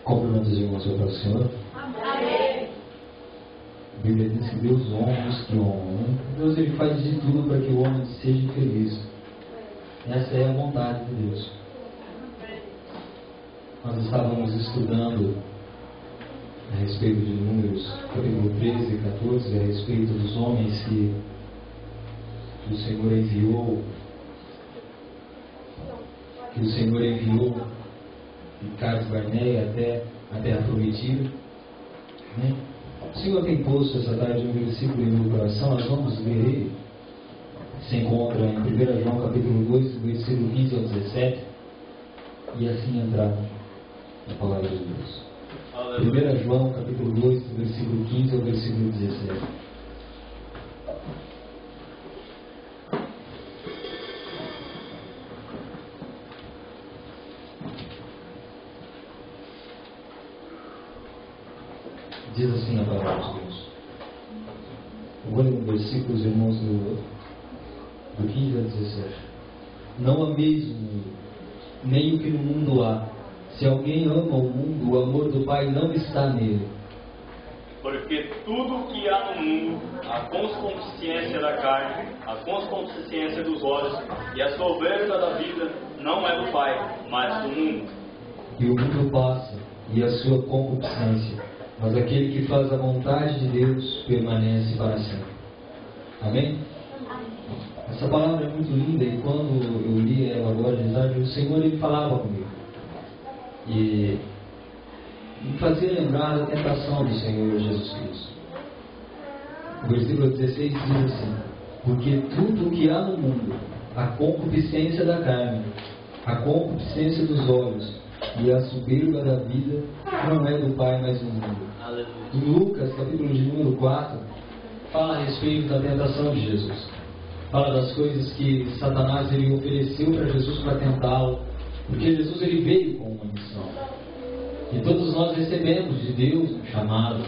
Cumprimento os irmãos para o Senhor. Amém. A Bíblia diz que Deus honra os que honram, né? Deus ele faz de tudo para que o homem seja feliz. Essa é a vontade de Deus. Nós estávamos estudando a respeito de Números, capítulo 13 e 14, a respeito dos homens que o Senhor enviou, de Cades Barneia até a terra prometida, né? O Senhor tem posto essa tarde um versículo em meu coração, nós vamos ler ele. Se encontra em 1 João capítulo 2, versículo 15 ao 17, e assim entrar na palavra de Deus. 1 João capítulo 2, versículo 15 ao versículo 17. Diz assim a palavra de Deus. Eu vou ler um versículo, os irmãos, do 15 ao 17. Não ameis o mundo, nem o que no mundo há. Se alguém ama o mundo, o amor do Pai não está nele. Porque tudo o que há no mundo, a consciência da carne, a consciência dos olhos e a soberba da vida, não é do Pai, mas do mundo. E o mundo passa, e a sua concupiscência, mas aquele que faz a vontade de Deus permanece para sempre. Amém? Essa palavra é muito linda, e quando eu li ela agora de tarde, o Senhor ele falava comigo. E me fazia lembrar da tentação do Senhor Jesus Cristo. O versículo 16 diz assim: porque tudo o que há no mundo, a concupiscência da carne, a concupiscência dos olhos e a soberba da vida, não é do Pai, mas do mundo. Em Lucas, capítulo de número 4, fala a respeito da tentação de Jesus. Fala das coisas que Satanás ele ofereceu para Jesus para tentá-lo, porque Jesus ele veio com uma missão. E todos nós recebemos de Deus um chamado.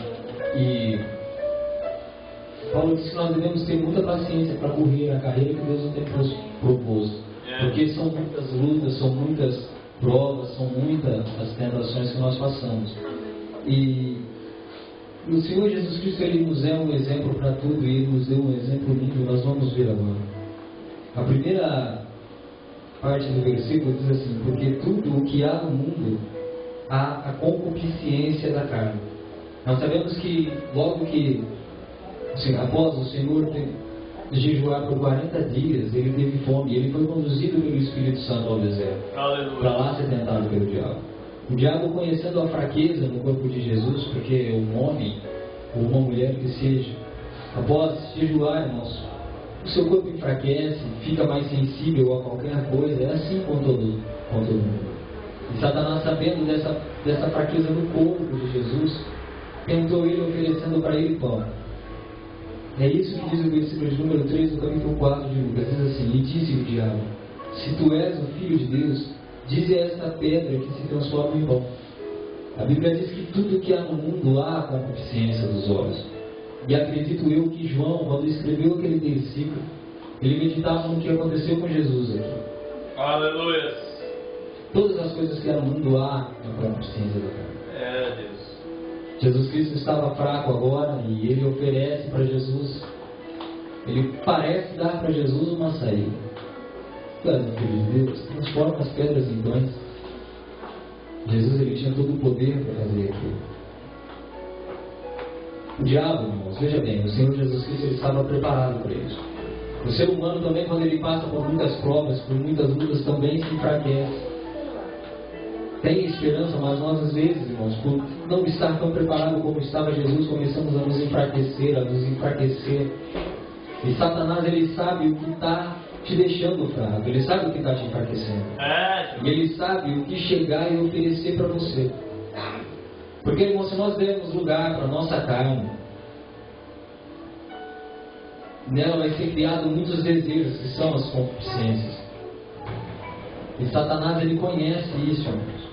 E Paulo diz que nós devemos ter muita paciência para correr a carreira que Deus nos tem proposto. Porque são muitas lutas, são muitas provas, são muitas as tentações que nós passamos. E o Senhor Jesus Cristo ele nos é um exemplo para tudo, e Ele nos deu um exemplo lindo. Nós vamos ver agora. A primeira parte do versículo diz assim: porque tudo o que há no mundo, há a concupiscência da carne. Nós sabemos que logo que, assim, após o Senhor jejuar por 40 dias, ele teve fome, e ele foi conduzido pelo Espírito Santo ao deserto, para lá ser tentado pelo diabo. O diabo, conhecendo a fraqueza no corpo de Jesus, porque um homem ou uma mulher que seja, após jejuar, irmãos, o seu corpo enfraquece, fica mais sensível a qualquer coisa. É assim com todo mundo. E Satanás, sabendo dessa fraqueza no corpo de Jesus, tentou ele, oferecendo para ele pão. É isso que diz o versículo de número 3 do capítulo 4 de Lucas. Diz assim: e disse o diabo: se tu és o Filho de Deus, dize a esta pedra que se transforma em pão. A Bíblia diz que tudo que há no mundo há a concupiscência dos olhos. E acredito eu que João, quando escreveu aquele versículo, ele meditava no que aconteceu com Jesus aqui. Aleluia! Todas as coisas que há no mundo há a concupiscência da carne. Deus. Jesus Cristo estava fraco agora, e ele oferece para Jesus, ele parece dar para Jesus uma saída. Tu és o Filho de Deus, transforma as pedras em pães. Jesus ele tinha todo o poder para fazer aquilo. O diabo, irmãos, veja bem, o Senhor Jesus Cristo ele estava preparado para isso. O ser humano também, quando ele passa por muitas provas, por muitas lutas, também se enfraquece. Tem esperança, mas nós às vezes, irmãos, por não estar tão preparado como estava Jesus, começamos a nos enfraquecer. E Satanás ele sabe o que está te deixando fraco, ele sabe o que está te enfraquecendo. E ele sabe o que chegar e oferecer para você. Porque, irmão, se nós dermos lugar para a nossa carne, nela vai ser criado muitos desejos, que são as concupiscências. E Satanás ele conhece isso, irmãos.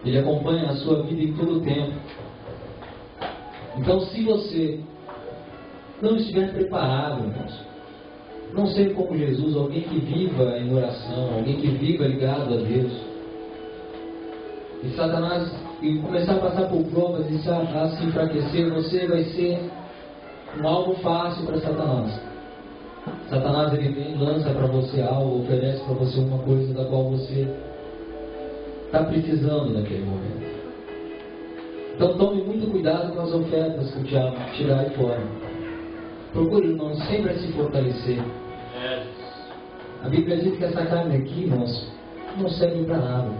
Ele acompanha a sua vida em todo o tempo. Então, se você não estiver preparado, irmãos, não ser como Jesus, alguém que viva em oração, alguém que viva ligado a Deus. E Satanás e começar a passar por provas e a se enfraquecer, você vai ser um alvo fácil para Satanás. Satanás, ele vem, lança para você algo, oferece para você uma coisa da qual você está precisando naquele momento. Então tome muito cuidado com as ofertas que o diabo tirar aí fora. Procure, irmãos, sempre se fortalecer. A Bíblia diz que essa carne aqui, irmãos, não serve para nada.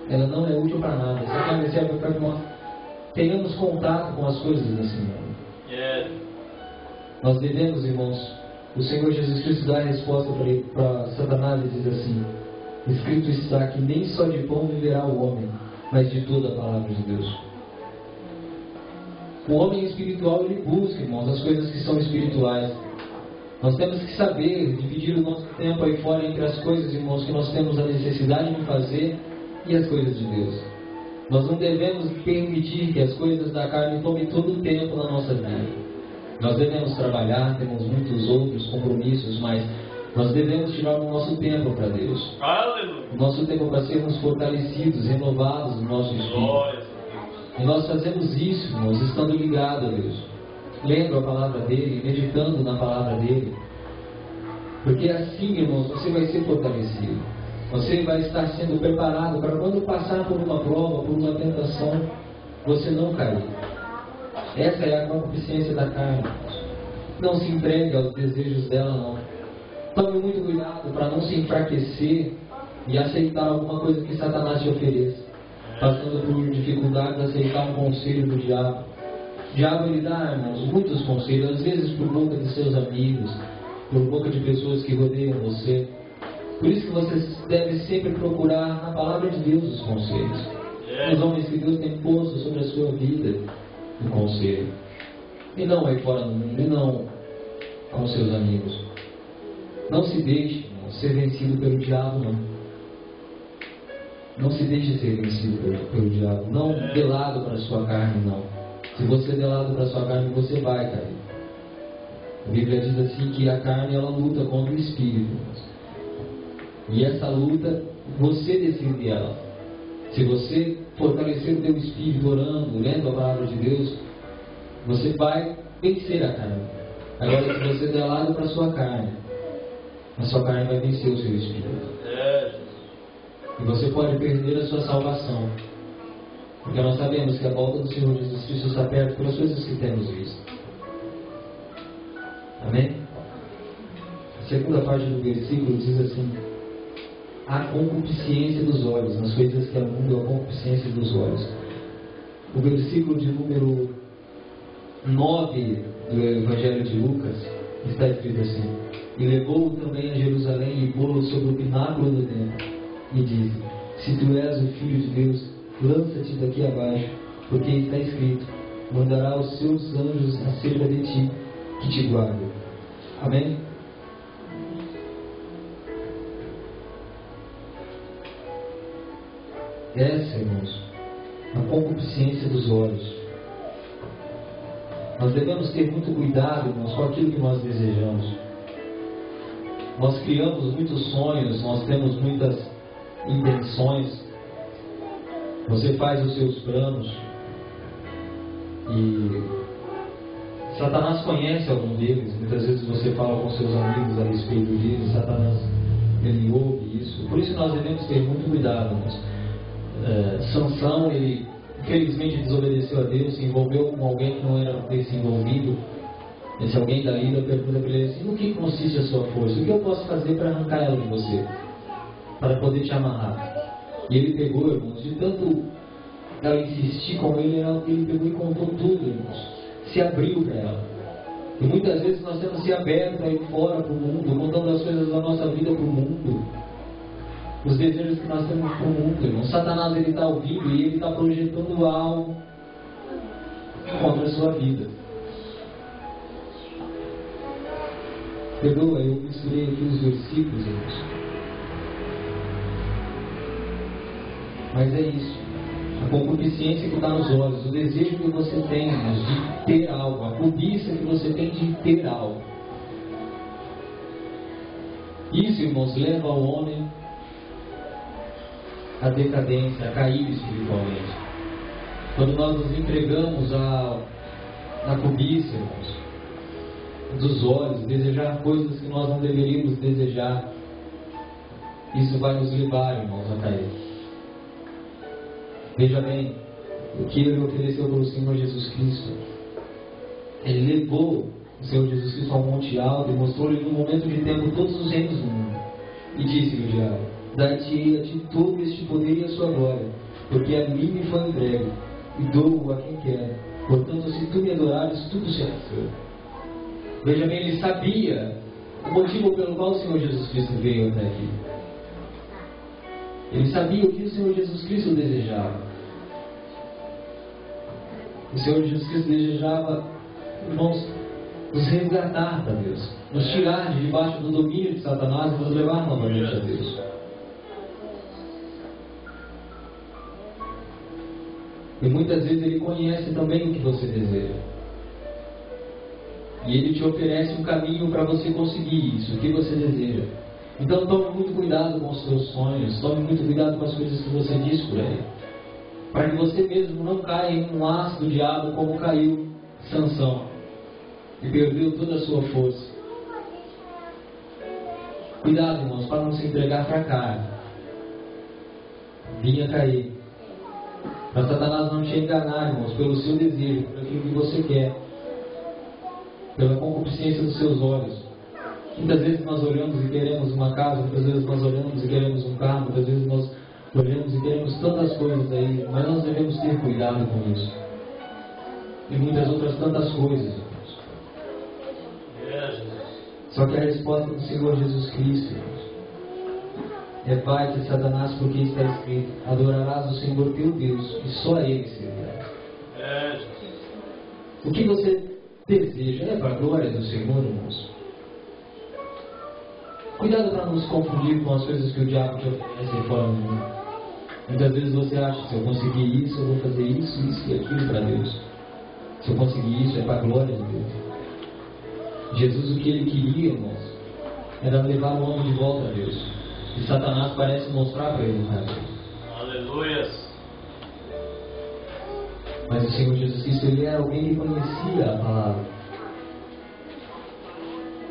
Ela não é útil para nada. Essa carne serve para que nós tenhamos contato com as coisas desse mundo. Nós devemos, irmãos, o Senhor Jesus Cristo dá a resposta para Satanás e diz assim: escrito está que nem só de pão viverá o homem, mas de toda a palavra de Deus. O homem espiritual, ele busca, irmãos, as coisas que são espirituais. Nós temos que saber dividir o nosso tempo aí fora entre as coisas, irmãos, que nós temos a necessidade de fazer e as coisas de Deus. Nós não devemos permitir que as coisas da carne tomem todo o tempo na nossa vida. Nós devemos trabalhar, temos muitos outros compromissos, mas nós devemos tirar o nosso tempo para Deus. Aleluia. O nosso tempo para sermos fortalecidos, renovados no nosso espírito. E nós fazemos isso, irmãos, estando ligados a Deus, lendo a palavra dele, meditando na palavra dele. Porque assim, irmãos, você vai ser fortalecido. Você vai estar sendo preparado para quando passar por uma prova, por uma tentação, você não cair. Essa é a concupiscência da carne. Não se entregue aos desejos dela, não. Tome muito cuidado para não se enfraquecer e aceitar alguma coisa que Satanás te ofereça, passando por dificuldades de aceitar um conselho do diabo. O diabo, ele dá, irmãos, muitos conselhos, às vezes por boca de seus amigos, por boca de pessoas que rodeiam você. Por isso que você deve sempre procurar na palavra de Deus os conselhos. Os homens que Deus tem posto sobre a sua vida, o conselho. E não aí fora no mundo, e não com seus amigos. Não se deixe, irmão, ser vencido pelo diabo, não. Não se deixe ser vencido pelo diabo. Não dê lado para a sua carne, não. Se você der lado para a sua carne, você vai cair. A Bíblia diz assim que a carne, ela luta contra o espírito. E essa luta, você decide ela. Se você fortalecer o teu espírito orando, lendo a palavra de Deus, você vai vencer a carne. Agora, se você der lado para a sua carne vai vencer o seu espírito. E você pode perder a sua salvação. Porque nós sabemos que a volta do Senhor Jesus Cristo está perto pelas coisas que temos visto. Amém? A segunda parte do versículo diz assim: a concupiscência dos olhos, nas coisas que é o mundo, a concupiscência dos olhos. O versículo de número 9 do Evangelho de Lucas está escrito assim: e levou-o também a Jerusalém e pô-lo sobre o pináculo do templo e disse: se tu és o Filho de Deus, lança-te daqui abaixo, porque está escrito: mandará os seus anjos acerca de ti, que te guardem. Amém? Essa, irmãos, a concupiscência dos olhos. Nós devemos ter muito cuidado, irmãos, com aquilo que nós desejamos. Nós criamos muitos sonhos, nós temos muitas intenções. Você faz os seus planos e Satanás conhece algum deles. Muitas vezes você fala com seus amigos a respeito deles, Satanás, ele ouve isso. Por isso nós devemos ter muito cuidado, irmãos. Sansão, ele infelizmente desobedeceu a Deus, se envolveu com alguém que não era para ter se envolvido. Esse alguém da Lídia pergunta para ele assim: no que consiste a sua força? O que eu posso fazer para arrancar ela de você? Para poder te amarrar? E ele pegou, irmãos, de tanto ela insistir com ele, ele pegou e contou tudo, irmãos. Se abriu para ela. E muitas vezes nós temos se aberto aí fora para o mundo, contando as coisas da nossa vida para o mundo. Os desejos que nós temos para o mundo, irmão. Satanás, ele está ouvindo e ele está projetando algo contra a sua vida. Perdoa, eu misturei aqui os versículos, irmãos. Mas é isso. A concupiscência que está nos olhos, o desejo que você tem, irmãos, de ter algo, a cobiça que você tem de ter algo. Isso, irmãos, leva ao homem à decadência, a cair espiritualmente. Quando nós nos entregamos à cobiça, irmãos, dos olhos, desejar coisas que nós não deveríamos desejar, isso vai nos levar, irmãos, a cair. Veja bem, o que Ele ofereceu para o Senhor Jesus Cristo. Ele levou o Senhor Jesus Cristo ao monte alto e mostrou-lhe num momento de tempo todos os reinos do mundo. E disse-lhe o diabo: dar-te-ei a ti todo este poder e a sua glória, porque a mim me foi entregue, e dou-o a quem quer. Portanto, se tu me adorares, tudo será seu. Veja bem, ele sabia o motivo pelo qual o Senhor Jesus Cristo veio até aqui. Ele sabia o que o Senhor Jesus Cristo desejava. O Senhor Jesus Cristo desejava, irmãos, nos resgatar para Deus, nos tirar de debaixo do domínio de Satanás e nos levar novamente a Deus. E muitas vezes Ele conhece também o que você deseja. E Ele te oferece um caminho para você conseguir isso, o que você deseja. Então tome muito cuidado com os seus sonhos, tome muito cuidado com as coisas que você diz por aí, para que você mesmo não caia em um laço do diabo como caiu Sansão e perdeu toda a sua força. Cuidado, irmãos, para não se entregar para a carne. Vinha cair. Para Satanás não te enganar, irmãos, pelo seu desejo, por aquilo que você quer, pela concupiscência dos seus olhos. Muitas vezes nós olhamos e queremos uma casa, muitas vezes nós olhamos e queremos um carro, muitas vezes nós olhamos e queremos tantas coisas aí, mas nós devemos ter cuidado com isso. E muitas outras tantas coisas, irmãos. Só que a resposta do Senhor Jesus Cristo, irmãos, é: vai de Satanás, porque está escrito: adorarás o Senhor teu Deus e só a Ele servirás. O que você deseja é para a glória do Senhor, irmãos. Cuidado para não se confundir com as coisas que o diabo te oferece fora do mundo. Muitas vezes você acha: se eu conseguir isso, eu vou fazer isso, isso e aquilo para Deus. Se eu conseguir isso, é para a glória de Deus. Jesus, o que Ele queria, irmãos, era levar o homem de volta a Deus. E Satanás parece mostrar para ele o caminho. Aleluia. Mas o Senhor Jesus Cristo, Ele era alguém que conhecia a palavra.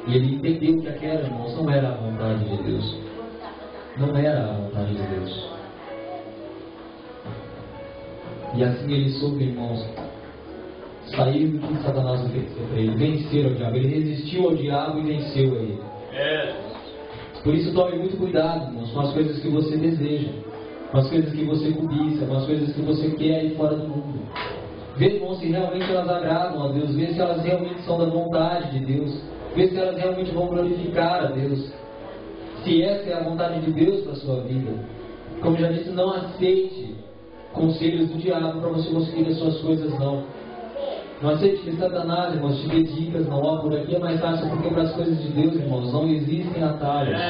E Ele entendeu que aquela, irmãos, não era a vontade de Deus. Não era a vontade de Deus. E assim Ele soube, irmãos, sair do que Satanás ofereceu para Ele, vencer o diabo. Ele resistiu ao diabo e venceu a ele. Por isso tome muito cuidado, irmãos, com as coisas que você deseja, com as coisas que você cobiça, com as coisas que você quer aí fora do mundo. Vê, irmãos, se realmente elas agradam a Deus, vê se elas realmente são da vontade de Deus, vê se elas realmente vão glorificar a Deus, se essa é a vontade de Deus para a sua vida. Como já disse, não aceite conselhos do diabo para você conseguir as suas coisas, não. Não aceite que Satanás, irmãos, te dê dicas, não, ó, por aqui é mais fácil, porque para as coisas de Deus, irmãos, não existem atalhos.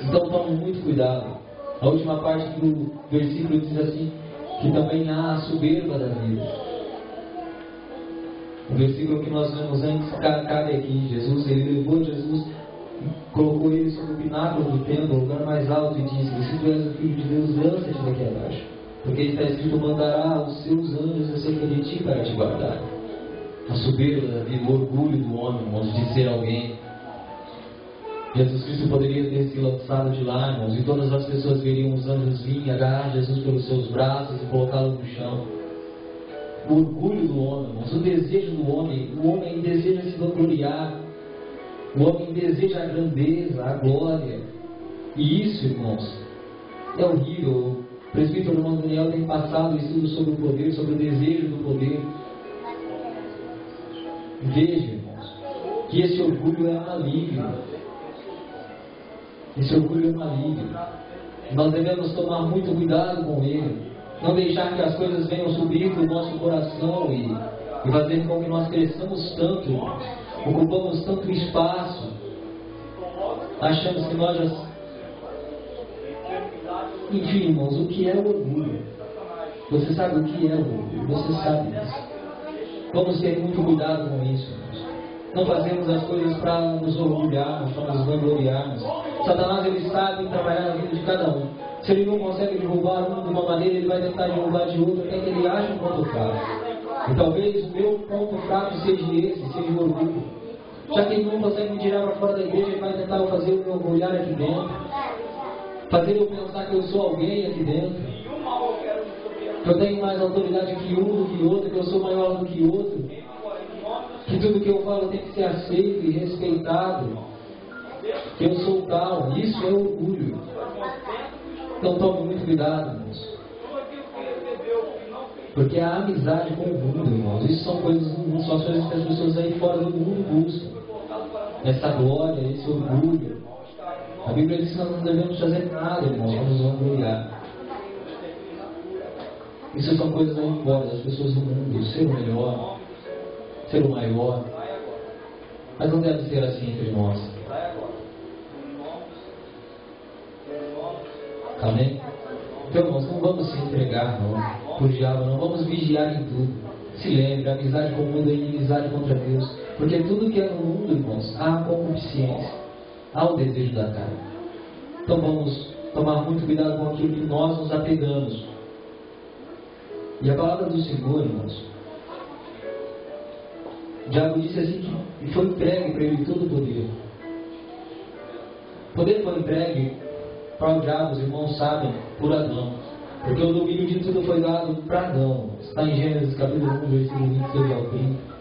Então tome muito cuidado. A última parte do versículo diz assim, que também há a soberba da vida. O versículo que nós vemos antes cabe aqui. Ele levou Jesus, colocou ele sobre o pináculo do templo, o lugar mais alto, e disse: se tu és o Filho de Deus, lança-te daqui abaixo. Porque está escrito: mandará os seus anjos acerca de ti para te guardar. A soberba da vida, o orgulho do homem, irmãos, de ser alguém. Jesus Cristo poderia ter se lançado de lá, irmãos, e todas as pessoas veriam os anjos vir, agarrar Jesus pelos seus braços e colocá-lo no chão. O orgulho do homem, irmãos, o desejo do homem. O homem deseja se vangloriar. O homem deseja a grandeza, a glória. E isso, irmãos, é horrível. O presbítero irmão Daniel tem passado o estudo sobre o poder, sobre o desejo do poder. Veja, irmãos, que esse orgulho é maligno. Esse orgulho é maligno. Nós devemos tomar muito cuidado com ele. Não deixar que as coisas venham subir do nosso coração e fazer com que nós cresçamos tanto, irmãos. Ocupamos tanto espaço. Achamos que nós já... Enfim, irmãos, o que é o orgulho? Você sabe o que é o orgulho? Você sabe disso. Vamos ter muito cuidado com isso, irmãos. Não fazemos as coisas para nos orgulharmos, para nos vangloriarmos. Satanás, ele sabe trabalhar na vida de cada um. Se ele não consegue derrubar um de uma maneira, ele vai tentar derrubar de outra, até que ele ache um ponto fraco. E talvez o meu ponto fraco seja esse, seja o orgulho. Já que ele não consegue me tirar para fora da igreja, ele vai tentar fazer o meu orgulhar aqui dentro. Fazer eu pensar que eu sou alguém aqui dentro. Que eu tenho mais autoridade que um do que outro, que eu sou maior do que outro. Que tudo que eu falo tem que ser aceito e respeitado. Que eu sou tal. Isso é orgulho. Então tome muito cuidado, irmãos. Porque a amizade com o mundo, irmãos, isso são coisas que as pessoas aí fora do mundo buscam. Essa glória, esse orgulho. A Bíblia diz que nós não devemos fazer nada, irmãos, para nos orgulhar. Isso são coisas aí fora das pessoas do mundo. Ser o melhor, ser o maior. Mas não deve ser assim entre nós. Amém? Então, irmãos, não vamos se entregar, não. Por diabo, não vamos vigiar em tudo. Se lembre, a amizade com o mundo é inimizade contra Deus. Porque tudo que é no mundo, irmãos, há concupiscência, há o desejo da carne. Então vamos tomar muito cuidado com aquilo que nós nos apegamos. E a palavra do Senhor, irmãos, o diabo disse assim que foi entregue para ele todo o poder. O poder foi entregue para o diabo, os irmãos sabem, por Adão. Porque o domínio de tudo foi dado para Adão. Está em Gênesis capítulo 1, versículo 22 ao 30.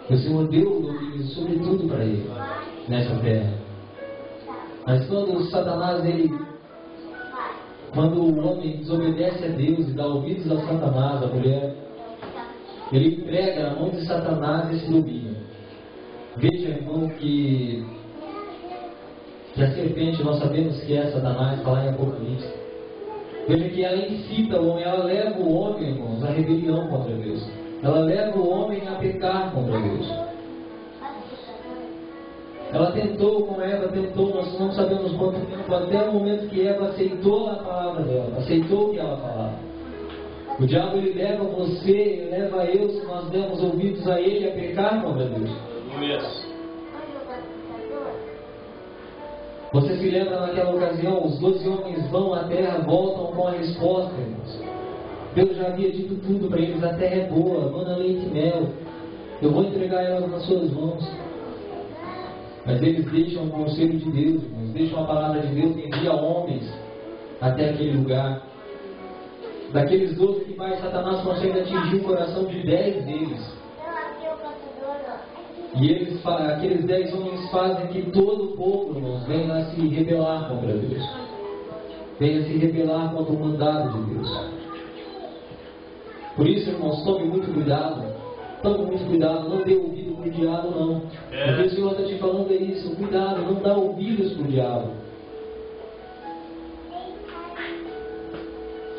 O Senhor deu o domínio sobre tudo para ele, nessa terra. Mas quando Satanás, quando o homem desobedece a Deus e dá ouvidos a Satanás, a mulher, ele entrega na mão de Satanás esse domínio. Veja, irmão, que a serpente, nós sabemos que é Satanás, está lá em Apocalipse. Veja que ela incita o homem, ela leva o homem, irmãos, à rebelião contra Deus. Ela leva o homem a pecar contra Deus. Ela tentou com Eva, nós não sabemos quanto tempo, até o momento que Eva aceitou a palavra dela, aceitou o que ela falava. O diabo, ele leva você, ele leva eu, se nós demos ouvidos a ele, a pecar contra Deus. Você se lembra naquela ocasião, os 12 homens vão à terra, voltam com a resposta, irmãos. Deus já havia dito tudo para eles, a terra é boa, mana leite e mel. Eu vou entregar ela nas suas mãos. Mas eles deixam o conselho de Deus, irmãos, deixam a palavra de Deus, envia homens até aquele lugar. Daqueles 12 que vai, Satanás consegue atingir o coração de 10 deles. E aqueles 10 homens fazem que todo o povo, irmãos, venha a se rebelar contra Deus. Venha a se rebelar contra o mandado de Deus. Por isso, irmãos, tome muito cuidado. Tome muito cuidado, não dê ouvido para o diabo, não. Porque o Senhor está te falando isso. Cuidado, não dá ouvidos para o diabo.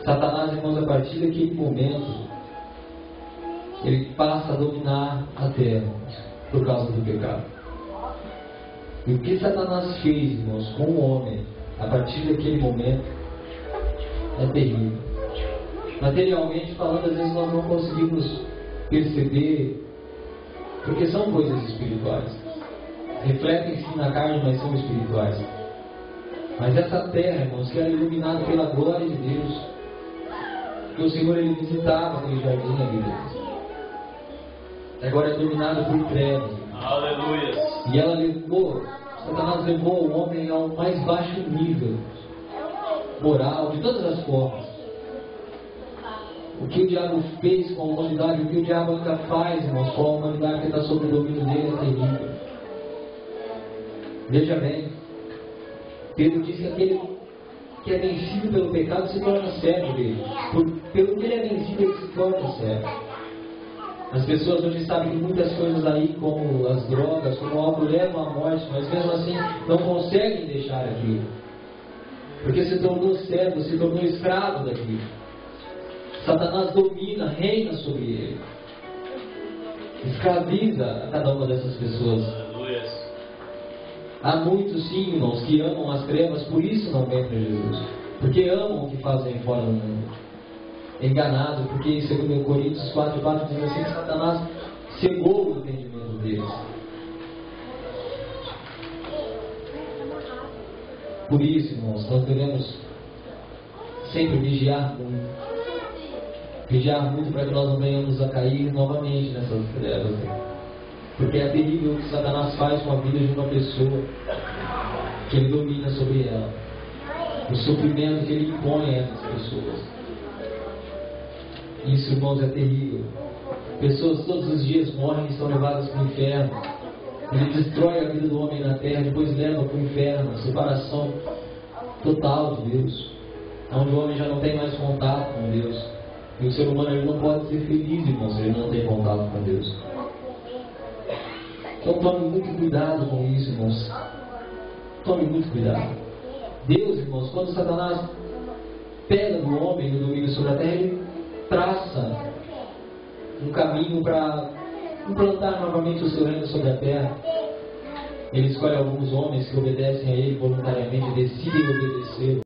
Satanás, irmãos, a partir daquele momento, ele passa a dominar a terra por causa do pecado. E o que Satanás fez, irmãos, com o homem, a partir daquele momento, é terrível. Materialmente falando, às vezes nós não conseguimos perceber, porque são coisas espirituais. Refletem-se na carne, mas são espirituais. Mas essa terra, irmãos, que era iluminada pela glória de Deus, que o Senhor, ele visitava aquele jardim na vida. Agora é dominada por trevas. Aleluia. E ela levou, Satanás levou o homem ao mais baixo nível moral, de todas as formas. O que o diabo fez com a humanidade, o que o diabo ainda faz, irmãos, com a humanidade que está sob o domínio dele, é terrível. Veja bem, Pedro diz que aquele que é vencido pelo pecado se torna servo dele. Pelo que ele é vencido, ele se torna servo. As pessoas hoje sabem que muitas coisas aí, como as drogas, como o álcool, levam à morte, mas mesmo assim não conseguem deixar aquilo. Porque se tornou servo, se tornou escravo daquilo. Satanás domina, reina sobre ele. Escraviza a cada uma dessas pessoas. Há muitos, sim, irmãos, que amam as trevas, por isso não vêm para Jesus. Porque amam o que fazem fora do mundo. Enganado, porque em 2 Coríntios 4:4 diz assim que Satanás cegou o entendimento deles. Por isso, irmãos, nós devemos sempre vigiar muito. Vigiar muito para que nós não venhamos a cair novamente nessas trevas. Porque é terrível o que Satanás faz com a vida de uma pessoa, que ele domina sobre ela. O sofrimento que ele impõe a essas pessoas. Isso, irmãos, é terrível. Pessoas todos os dias morrem e são levadas para o inferno. Ele destrói a vida do homem na terra, depois leva para o inferno, a separação total de Deus, onde o homem já não tem mais contato com Deus. E o ser humano ele não pode ser feliz, irmãos, se ele não tem contato com Deus. Então tome muito cuidado com isso, irmãos. Tome muito cuidado. Deus, irmãos, quando Satanás pega do homem o domínio sobre a terra, ele traça um caminho para implantar novamente o seu reino sobre a terra. Ele escolhe alguns homens que obedecem a ele voluntariamente, decidem obedecer.